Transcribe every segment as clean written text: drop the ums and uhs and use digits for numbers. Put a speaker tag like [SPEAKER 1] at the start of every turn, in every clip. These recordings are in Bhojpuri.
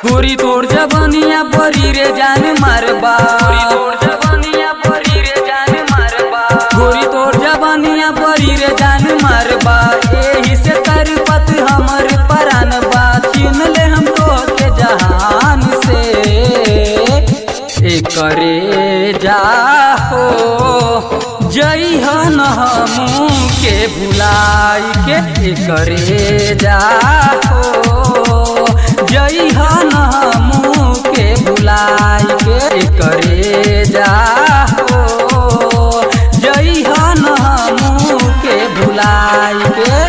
[SPEAKER 1] गोरी तोड़ जबनिया परी रे जान मारबा, गोरी तोड़ जबनिया परी रे जान मारबा, गोरी तोड़ जबनिया परी रे जान मारबा। एही से तरपत हमर परान बा, छीन ले हम तो के जहान से। एकरे जाहो जइहन हमू के भुलाई के, एकरे जाहो जइहन हमू के भुलाई के, एकरे जाहो जइहन हमू के भुलाई के,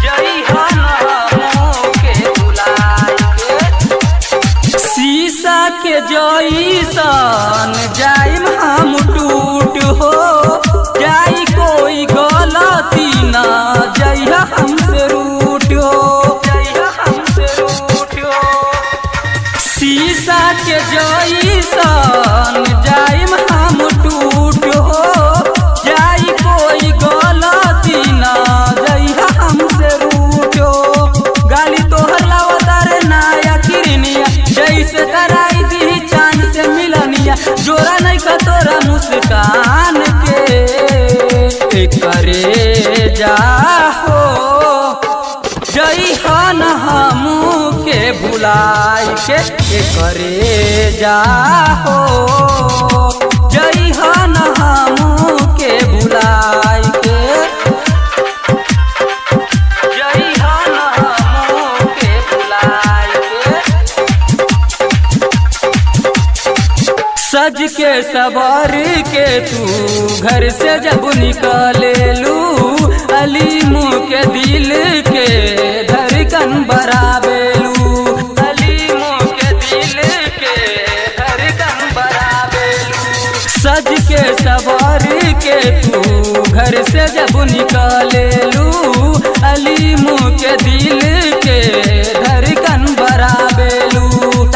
[SPEAKER 1] जइहन हमू के भुलाई के। शीशा के जइसन जाइम हम टूट हो, जाई कोई गलती ना जइहा हमसे रूठ हो, जइहा हमसे रूठ हो। शीशा के जइसन जाइम हम टूट हो, जाई कोई गलती ना जइहा हमसे रूठ हो। गाली तोहर लावतारे नाया किरनिया, जैसे कराई दी चांद से मिलनिया, जोरा नहीं का तोरा मुस्कान के। एकरे जाहो जइहन हमू के भुलाई के, एकरे जाहो जइहन हमू के भुलाई के, जइहन हमू के भुलाई के। सज के सवार के तू घर से जब निकलेलू, अलीमू के दिल के धड़कन बराबेलू, अलीमू के दिल के धड़कन बराबेलू। सज के सवार के तू घर से जब निकलेलू, अलीमू के दिल के धड़कन बराबेलू।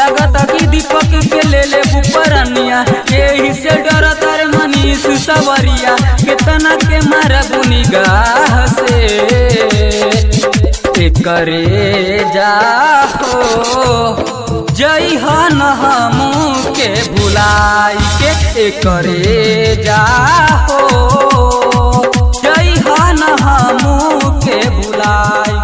[SPEAKER 1] तक तकी दीपक के ले ले बुपरनिया, यही से डर तारे मनीष सवरिया, कितना के मारबू निगाह से। एकरे जाहो जइहन हमू के भुलाई के, एकरे जाहो जइहन हमू के भुलाई।